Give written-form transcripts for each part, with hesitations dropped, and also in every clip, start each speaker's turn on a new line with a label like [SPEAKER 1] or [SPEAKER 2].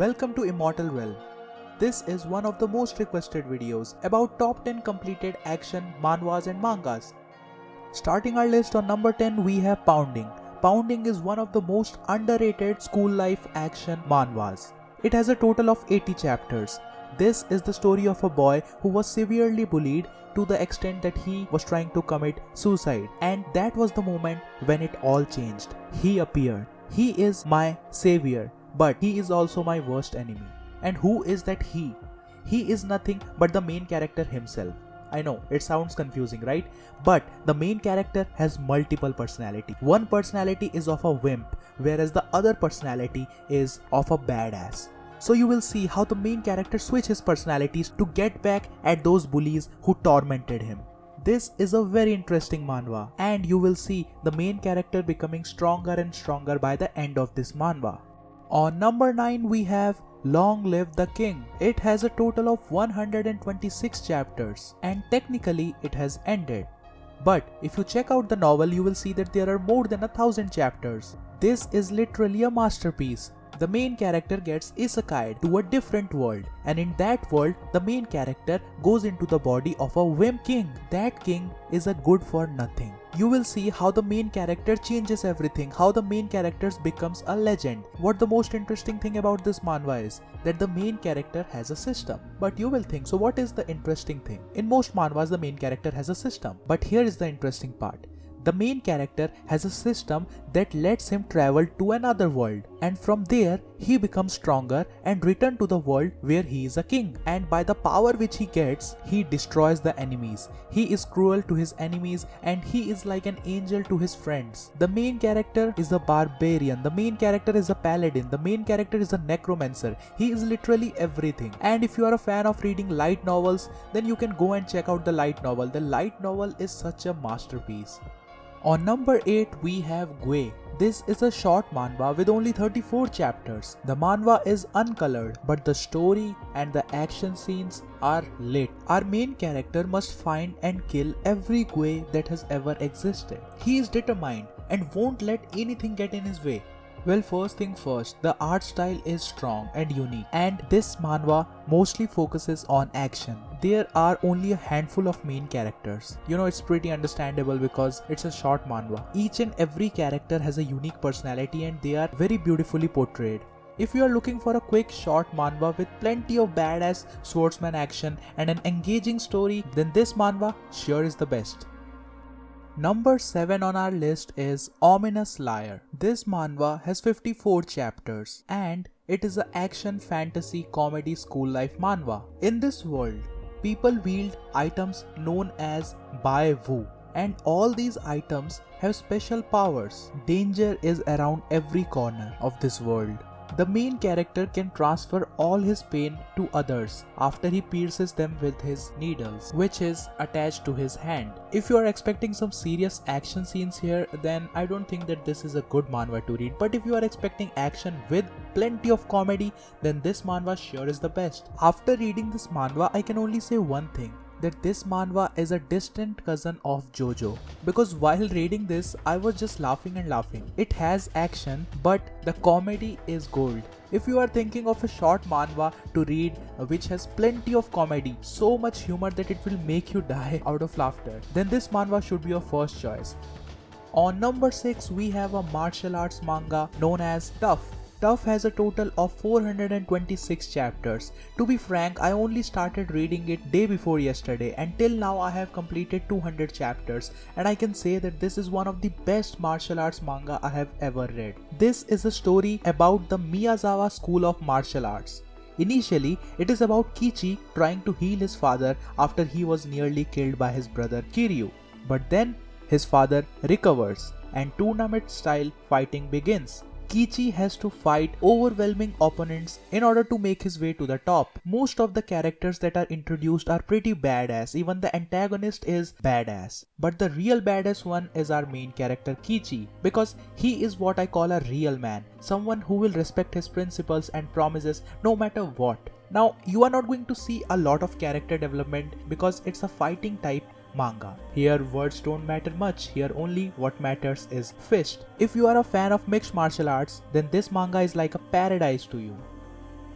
[SPEAKER 1] Welcome to Immortal Realm. This is one of the most requested videos about top 10 completed action manhwas and mangas. Starting our list on number 10 we have Pounding. Pounding is one of the most underrated school life action manhwas. It has a total of 80 chapters. This is the story of a boy who was severely bullied to the extent that he was trying to commit suicide, and that was the moment when it all changed. He appeared. He is my savior, but he is also my worst enemy. And who is that he? He is nothing but the main character himself. I know, it sounds confusing, right? But the main character has multiple personality. One personality is of a wimp, whereas the other personality is of a badass. So you will see how the main character switches personalities to get back at those bullies who tormented him. This is a very interesting manhwa, and you will see the main character becoming stronger and stronger by the end of this manhwa. On number 9 we have Long Live the King. It has a total of 126 chapters and technically it has ended. But if you check out the novel you will see that there are more than 1,000 chapters. This is literally a masterpiece. The main character gets isekai'd to a different world, and in that world the main character goes into the body of a wimp king. That king is a good for nothing. You will see how the main character changes everything, how the main character becomes a legend. What the most interesting thing about this manhwa is that the main character has a system. But you will think, so what is the interesting thing? In most manhwas the main character has a system, but here is the interesting part. The main character has a system that lets him travel to another world, and from there he becomes stronger and return to the world where he is a king. And by the power which he gets, he destroys the enemies. He is cruel to his enemies and he is like an angel to his friends. The main character is a barbarian, the main character is a paladin, the main character is a necromancer. He is literally everything. And if you are a fan of reading light novels, then you can go and check out the light novel. The light novel is such a masterpiece. On number 8 we have Gui. This is a short manhwa with only 34 chapters. The manhwa is uncolored, but the story and the action scenes are lit. Our main character must find and kill every Gui that has ever existed. He is determined and won't let anything get in his way. Well, first thing first, the art style is strong and unique, and this manhwa mostly focuses on action. There are only a handful of main characters. You know, it's pretty understandable because it's a short manhwa. Each and every character has a unique personality and they are very beautifully portrayed. If you are looking for a quick short manhwa with plenty of badass swordsman action and an engaging story, then this manhwa sure is the best. Number 7 on our list is Ominous Liar. This manhwa has 54 chapters and it is an action fantasy comedy school life manhwa. In this world, people wield items known as Bai Wu, and all these items have special powers. Danger is around every corner of this world. The main character can transfer all his pain to others after he pierces them with his needles, which is attached to his hand. If you are expecting some serious action scenes here, then I don't think that this is a good manhwa to read. But if you are expecting action with plenty of comedy, then this manhwa sure is the best. After reading this manhwa, I can only say one thing, that this manhwa is a distant cousin of JoJo, because while reading this I was just laughing and laughing. It has action but the comedy is gold. If you are thinking of a short manhwa to read which has plenty of comedy, so much humor that it will make you die out of laughter, then this manhwa should be your first choice. On number 6 we have a martial arts manga known as Tough. Tough has a total of 426 chapters. To be frank, I only started reading it day before yesterday, and till now I have completed 200 chapters, and I can say that this is one of the best martial arts manga I have ever read. This is a story about the Miyazawa school of martial arts. Initially, it is about Kichi trying to heal his father after he was nearly killed by his brother Kiryu. But then his father recovers and tournament style fighting begins. Kichi has to fight overwhelming opponents in order to make his way to the top. Most of the characters that are introduced are pretty badass, even the antagonist is badass. But the real badass one is our main character Kichi, because he is what I call a real man, someone who will respect his principles and promises no matter what. Now, you are not going to see a lot of character development because it's a fighting type manga. Here words don't matter much, here only what matters is fist. If you are a fan of mixed martial arts, then this manga is like a paradise to you.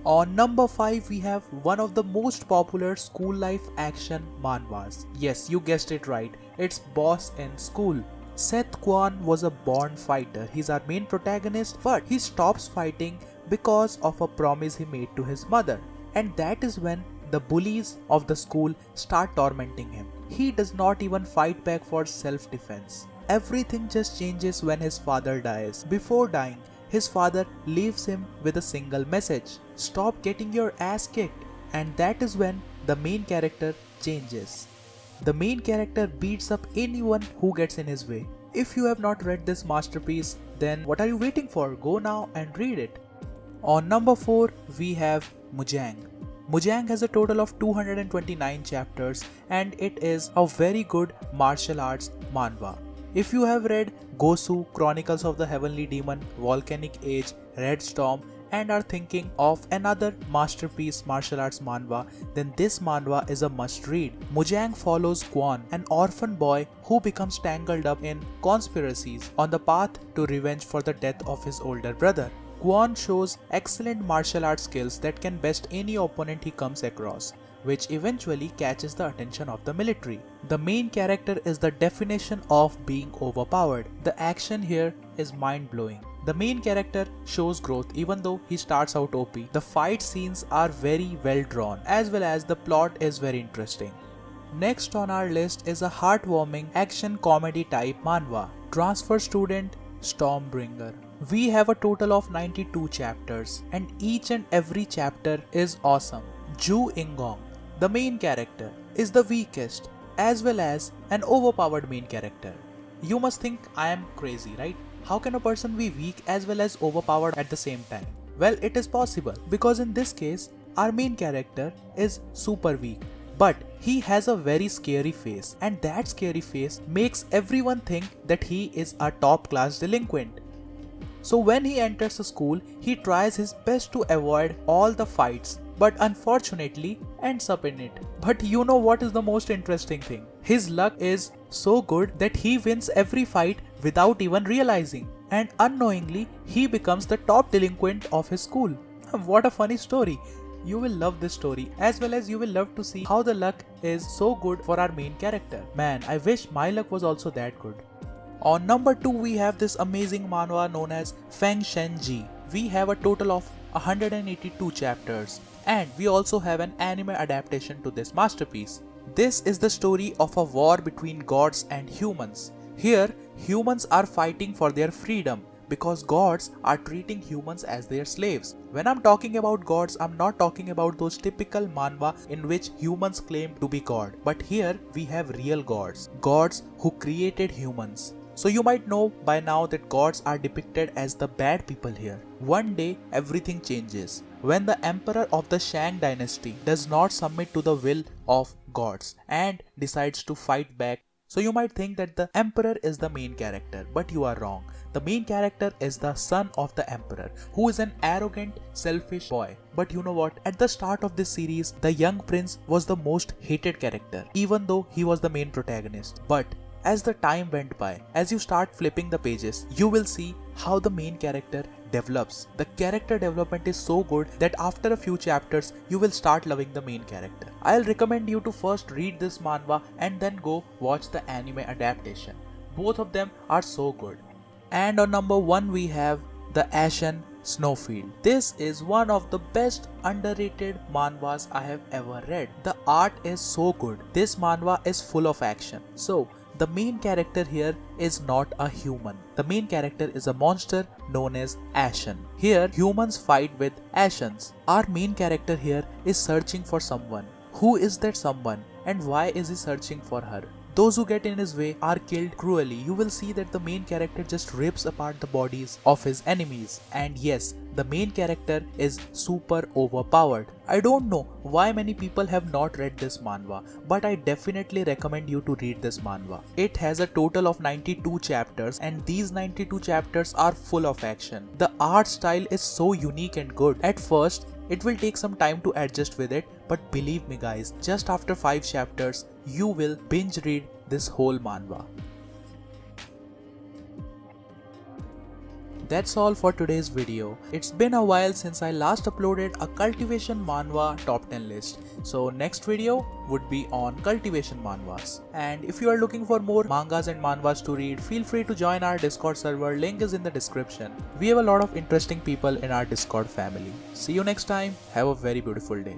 [SPEAKER 1] On number 5 we have one of the most popular school life action manhwas. Yes, you guessed it right, it's Boss in School. Seth Kwan was a born fighter. He's our main protagonist, but he stops fighting because of a promise he made to his mother. And that is when the bullies of the school start tormenting him. He does not even fight back for self-defense. Everything just changes when his father dies. Before dying, his father leaves him with a single message: stop getting your ass kicked. And that is when the main character changes. The main character beats up anyone who gets in his way. If you have not read this masterpiece, then what are you waiting for? Go now and read it. On number 4 we have Mujang. Mujang has a total of 229 chapters and it is a very good martial arts manhwa. If you have read Gosu, Chronicles of the Heavenly Demon, Volcanic Age, Red Storm and are thinking of another masterpiece martial arts manhwa, then this manhwa is a must read. Mujang follows Quan, an orphan boy who becomes tangled up in conspiracies on the path to revenge for the death of his older brother. Quan shows excellent martial arts skills that can best any opponent he comes across, which eventually catches the attention of the military. The main character is the definition of being overpowered. The action here is mind-blowing. The main character shows growth even though he starts out OP. The fight scenes are very well drawn as well as the plot is very interesting. Next on our list is a heartwarming action comedy type manhwa, Transfer Student Stormbringer. We have a total of 92 chapters and each and every chapter is awesome. Ju Ingong, the main character, is the weakest as well as an overpowered main character. You must think I am crazy, right? How can a person be weak as well as overpowered at the same time? Well, it is possible because in this case, our main character is super weak. But he has a very scary face and that scary face makes everyone think that he is a top class delinquent. So when he enters the school, he tries his best to avoid all the fights but unfortunately ends up in it. But you know what is the most interesting thing? His luck is so good that he wins every fight without even realizing, and unknowingly he becomes the top delinquent of his school. What a funny story. You will love this story as well as you will love to see how the luck is so good for our main character. Man, I wish my luck was also that good. On number 2 we have this amazing manhwa known as Feng Shen Ji. We have a total of 182 chapters and we also have an anime adaptation to this masterpiece. This is the story of a war between gods and humans. Here, humans are fighting for their freedom because gods are treating humans as their slaves. When I'm talking about gods, I'm not talking about those typical manhwa in which humans claim to be god. But here we have real gods. Gods who created humans. So you might know by now that gods are depicted as the bad people here. One day everything changes when the emperor of the Shang dynasty does not submit to the will of gods and decides to fight back. So you might think that the emperor is the main character, but you are wrong. The main character is the son of the emperor, who is an arrogant, selfish boy. But you know what? At the start of this series, the young prince was the most hated character, even though he was the main protagonist. But as the time went by, as you start flipping the pages, you will see how the main character develops. The character development is so good that after a few chapters, you will start loving the main character. I'll recommend you to first read this manhwa and then go watch the anime adaptation. Both of them are so good. And on number 1 we have the Ashen Snowfield. This is one of the best underrated manhwas I have ever read. The art is so good. This manhwa is full of action. So the main character here is not a human. The main character is a monster known as Ashen. Here humans fight with Ashens. Our main character here is searching for someone. Who is that someone and why is he searching for her? Those who get in his way are killed cruelly. You will see that the main character just rips apart the bodies of his enemies. And yes, the main character is super overpowered. I don't know why many people have not read this manhwa, but I definitely recommend you to read this manhwa. It has a total of 92 chapters and these 92 chapters are full of action. The art style is so unique and good. At first, it will take some time to adjust with it, but believe me guys, just after 5 chapters, you will binge read this whole manhwa. That's all for today's video. It's been a while since I last uploaded a cultivation manhwa top 10 list. So next video would be on cultivation manhwas. And if you are looking for more mangas and manhwas to read, feel free to join our Discord server, link is in the description. We have a lot of interesting people in our Discord family. See you next time, have a very beautiful day.